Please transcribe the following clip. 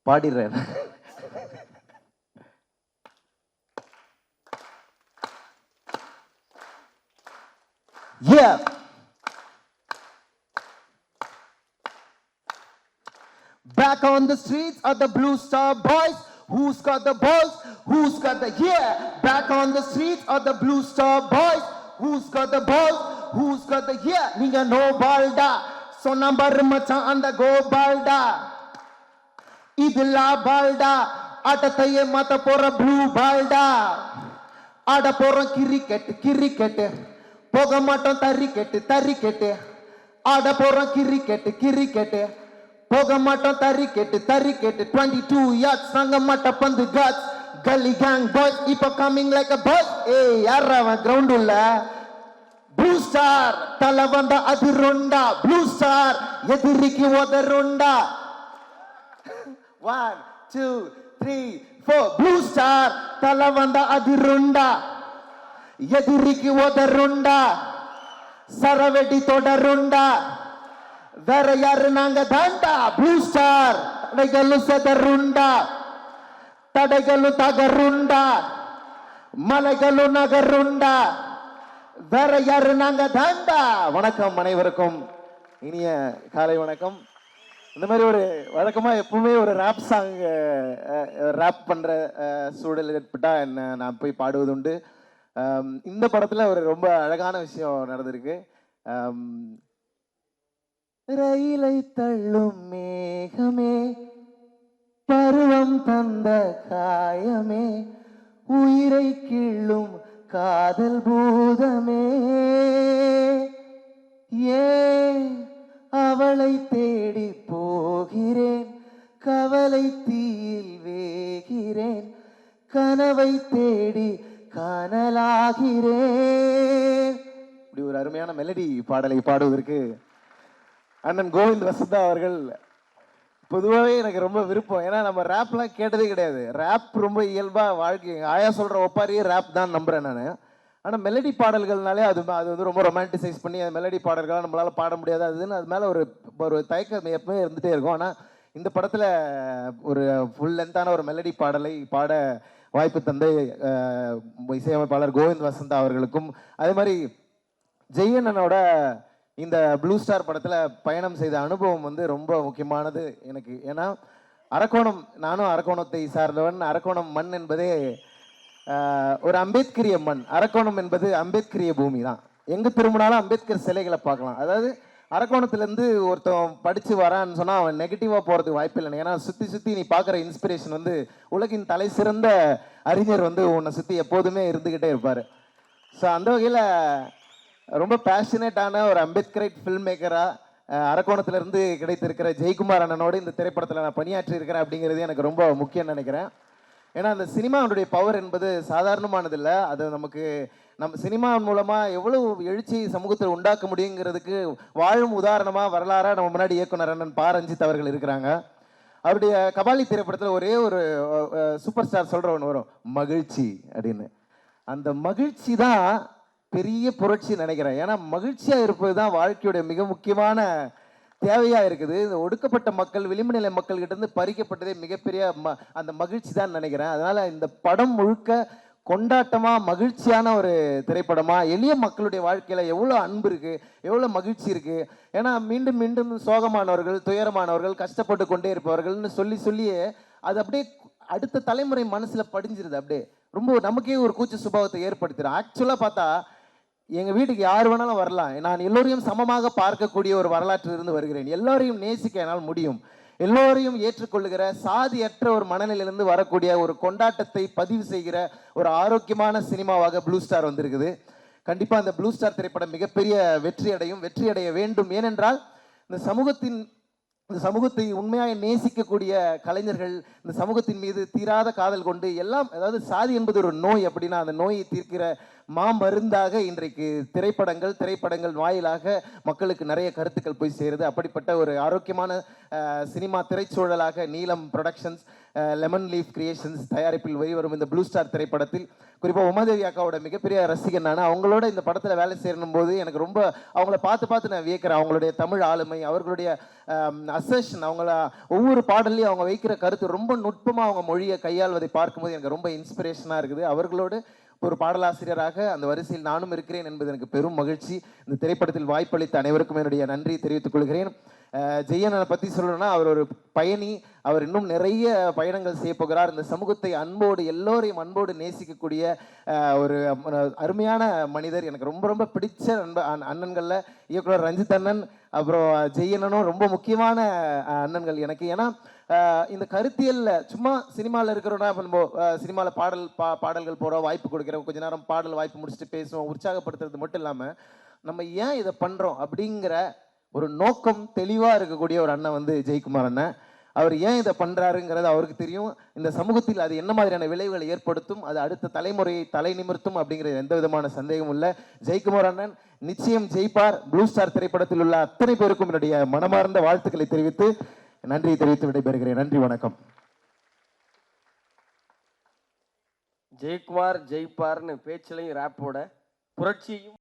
பாடிடுறேன். Yeah. Back on the streets are the Blue Star Boys. Who's got the balls? Who's got the yeah? Back on the streets are the Blue Star Boys. Who's got the balls? Who's got the yeah? Nigga no balda. So number machan and the go balda. Idla balda. Atataye mata pora blue balda. Ada pora cricket. Poga maton tarikete. Ada pora cricket. Poga maton tarikete. 22 yards, sanga mata pandu guts. Gully gang boys, ipa coming like a bus. Hey, yarra ground ulla. Blue Star, talavanda adirunda. Blue Star, yediriki odarunda. 1, 2, 3, 4. Blue Star, talavanda adirunda. Yediriki odarunda. Saravedi todarunda. வேற யாரு நாங்க தாண்டா blue star தடைகளும் செதருண்டா தடைகளும் தகருண்டா மலைகளும் நகருண்டா வேற யாரு நாங்க தாண்டா. வணக்கம் அனைவருக்கும், இனிய காலை வணக்கம். இந்த மாதிரி ஒரு வழக்கமா எப்பவுமே ஒரு ரேப் சாங் ரேப் பண்ற சூழல் ஏற்பட்டா என்ன நான் போய் பாடுவது உண்டு. இந்த படத்துல ஒரு ரொம்ப அழகான விஷயம் நடந்திருக்கு. ரயிலை தள்ளும் மேகமே, பருவம் தந்த காயமே, உயிரை கிள்ளும் காதல் பூதமே, ஏன் அவளை தேடி போகிறேன், கவலை தீயில் வேகிறேன், கனவை தேடி காணலாகிறேன். இப்படி ஒரு அருமையான மெலடி பாடலை பாடுவதற்கு அண்ணன் கோவிந்த் வசந்தா அவர்கள் பொதுவாகவே எனக்கு ரொம்ப விருப்பம். ஏன்னா நம்ம ரேப்லாம் கேட்டதே கிடையாது. ரேப் ரொம்ப இயல்பாக வாழ்க்கை ஆயா சொல்கிற ஒப்பாரியே ரேப் தான் நம்புகிறேன் நான். ஆனால் மெலடி பாடல்கள்னாலே அது வந்து ரொம்ப ரொமான்டிசைஸ் பண்ணி அந்த மெலடி பாடல்களாக நம்மளால் பாட முடியாது. அதுன்னு அது மேலே ஒரு தயக்கம் எப்பவுமே இருந்துகிட்டே இருக்கும். ஆனால் இந்த படத்தில் ஒரு ஃபுல் லென்த்தான ஒரு மெலடி பாடலை பாட வாய்ப்பு தந்த இசையமைப்பாளர் கோவிந்த் வசந்தா அவர்களுக்கும், அதே மாதிரி ஜெயண்ணனோட இந்த ப்ளூ ஸ்டார் படத்தில் பயணம் செய்த அனுபவம் வந்து ரொம்ப முக்கியமானது எனக்கு. ஏன்னா அரக்கோணம், நானும் அரக்கோணத்தை சார்ந்தவன். அரக்கோணம் மண் என்பதே ஒரு அம்பேத்கரிய மண். அரக்கோணம் என்பது அம்பேத்கரிய பூமி தான். எங்கே திரும்பினாலும் அம்பேத்கர் சிலைகளை பார்க்கலாம். அதாவது அரக்கோணத்துலேருந்து ஒருத்தன் படித்து வரான்னு சொன்னால் அவன் நெகட்டிவாக போகிறதுக்கு வாய்ப்பு இல்லை. ஏன்னா சுற்றி நீ பார்க்குற இன்ஸ்பிரேஷன் வந்து உலகின் தலை சிறந்த அறிஞர் வந்து உன்னை சுற்றி எப்போதுமே இருந்துக்கிட்டே இருப்பார். ஸோ அந்த வகையில் ரொம்ப பேஷனேட்டான ஒரு அம்பேத்கரைட் ஃபில்ம் மேக்கராக அரக்கோணத்திலிருந்து கிடைத்திருக்கிற ஜெயக்குமார் அண்ணனோடு இந்த திரைப்படத்தில் நான் பணியாற்றி இருக்கிறேன் அப்படிங்கிறது எனக்கு ரொம்ப முக்கியம்னு நினைக்கிறேன். ஏன்னா அந்த சினிமாவுடைய பவர் என்பது சாதாரணமானதில்லை. அது நம்ம சினிமாவின் மூலமாக எவ்வளோ எழுச்சி சமூகத்தில் உண்டாக்க முடியுங்கிறதுக்கு வாழும் உதாரணமாக வரலாறாக நம்ம முன்னாடி இயக்குனர் அண்ணன் பா ரஞ்சித் அவர்கள் இருக்கிறாங்க. அவருடைய கபாலி திரைப்படத்தில் ஒரே ஒரு சூப்பர் ஸ்டார் சொல்கிற ஒன்று வரும், மகிழ்ச்சி அப்படின்னு. அந்த மகிழ்ச்சி தான் பெரிய புரட்சி நினைக்கிறேன். ஏன்னா மகிழ்ச்சியாக இருப்பது தான் வாழ்க்கையுடைய மிக முக்கியமான தேவையாக இருக்குது. இந்த ஒடுக்கப்பட்ட மக்கள், விளிம்பு நிலை மக்கள்கிட்ட இருந்து பறிக்கப்பட்டதே மிகப்பெரிய அந்த மகிழ்ச்சி தான் நினைக்கிறேன். அதனால இந்த படம் முழுக்க கொண்டாட்டமாக மகிழ்ச்சியான ஒரு திரைப்படமாக, எளிய மக்களுடைய வாழ்க்கையில் எவ்வளோ அன்பு இருக்குது, எவ்வளோ மகிழ்ச்சி இருக்குது. ஏன்னா மீண்டும் மீண்டும் சோகமானவர்கள், துயரமானவர்கள், கஷ்டப்பட்டு கொண்டே இருப்பவர்கள்னு சொல்லியே அது அப்படியே அடுத்த தலைமுறை மனசில் படிஞ்சிருது. அப்படியே ரொம்ப நமக்கே ஒரு கூச்ச சுபாவத்தை ஏற்படுத்திடும். ஆக்சுவலாக பார்த்தா எங்கள் வீட்டுக்கு யார் வேணாலும் வரலாம். நான் எல்லோரையும் சமமாக பார்க்கக்கூடிய ஒரு வரலாற்றிலிருந்து வருகிறேன். எல்லோரையும் நேசிக்க என்னால் முடியும். எல்லோரையும் ஏற்றுக்கொள்ளுகிற சாதியற்ற ஒரு மனநிலையிலிருந்து வரக்கூடிய ஒரு கொண்டாட்டத்தை பதிவு செய்கிற ஒரு ஆரோக்கியமான சினிமாவாக ப்ளூ ஸ்டார் வந்திருக்குது. கண்டிப்பாக அந்த ப்ளூ ஸ்டார் திரைப்படம் மிகப்பெரிய வெற்றி அடைய வேண்டும். ஏனென்றால் இந்த சமூகத்தை உண்மையாக நேசிக்கக்கூடிய கலைஞர்கள் இந்த சமூகத்தின் மீது தீராத காதல் கொண்டு எல்லாம், அதாவது சாதி என்பது ஒரு நோய் அப்படின்னா அந்த நோயை தீர்க்கிற மாமருந்தாக இன்றைக்கு திரைப்படங்கள் வாயிலாக மக்களுக்கு நிறைய கருத்துக்கள் போய் சேருது. அப்படிப்பட்ட ஒரு ஆரோக்கியமான சினிமா திரைச்சூழலாக நீலம் ப்ரொடக்ஷன்ஸ் லெமன் லீஃப் கிரியேஷன்ஸ் தயாரிப்பில் வெளிவரும் இந்த ப்ளூ ஸ்டார் திரைப்படத்தில் குறிப்பாக உமாதேவி அக்காவோட மிகப்பெரிய ரசிகன் நான். அவங்களோட இந்த படத்தில் வேலை செய்யணும் போது எனக்கு ரொம்ப அவங்கள பார்த்து நான் வியக்கிறேன். அவங்களுடைய தமிழ் ஆளுமை, அவர்களுடைய அசர்ஷன், அவங்கள ஒவ்வொரு பாடல்லையும் அவங்க வைக்கிற கருத்து ரொம்ப நுட்பமாக அவங்க மொழியை கையாள்வதை பார்க்கும்போது எனக்கு ரொம்ப இன்ஸ்பிரேஷனாக இருக்குது. அவர்களோடு ஒரு பாடலாசிரியராக அந்த வரிசையில் நானும் இருக்கிறேன் என்பது எனக்கு பெரும் மகிழ்ச்சி. இந்த திரைப்படத்தில் வாய்ப்பளித்த அனைவருக்கும் என்னுடைய நன்றி தெரிவித்துக் கொள்கிறேன். ஜெய்யனை பற்றி சொல்லணும்னா அவர் ஒரு பயணி. அவர் இன்னும் நிறைய பயணங்கள் செய்ய போகிறார். இந்த சமூகத்தை அன்போடு, எல்லோரையும் அன்போடு நேசிக்கக்கூடிய ஒரு அருமையான மனிதர். எனக்கு ரொம்ப ரொம்ப பிடிச்ச அண்ணன்களில் இயக்குனர் ரஞ்சித் அண்ணன், அப்புறம் ஜெய்யனும் ரொம்ப முக்கியமான அண்ணன்கள் எனக்கு. ஏன்னா இந்த கருத்தியலில் சும்மா சினிமாவில் இருக்கிறோன்னா நம்ம சினிமாவில் பாடல்கள் போகிறோம், வாய்ப்பு கொடுக்குறோம், கொஞ்ச நேரம் பாடல் வாய்ப்பு முடிச்சுட்டு பேசுவோம், உற்சாகப்படுத்துறது மட்டும் இல்லாமல் நம்ம ஏன் இதை பண்ணுறோம் அப்படிங்கிற ஒரு நோக்கம் தெளிவாக இருக்கக்கூடிய ஒரு அண்ணன் வந்து ஜெயக்குமார் அண்ணன். அவர் ஏன் இதை பண்ணுறாருங்கிறது அவருக்கு தெரியும். இந்த சமூகத்தில் அது என்ன மாதிரியான விளைவுகளை ஏற்படுத்தும், அது அடுத்த தலைமுறையை தலை நிமிர்த்தும் அப்படிங்கிறது எந்த விதமான சந்தேகமும் இல்லை. ஜெயக்குமார் அண்ணன் நிச்சயம் ஜெயிப்பார். ப்ளூ ஸ்டார் திரைப்படத்தில் உள்ள அத்தனை பேருக்கும் என்னுடைய மனமார்ந்த வாழ்த்துக்களை தெரிவித்து நன்றி தெரிவித்து விடைபெறுகிறேன். நன்றி, வணக்கம். ஜெயக்குமார் ஜெயிப்பார்னு பேச்சிலையும் ரேப்போட புரட்சியையும்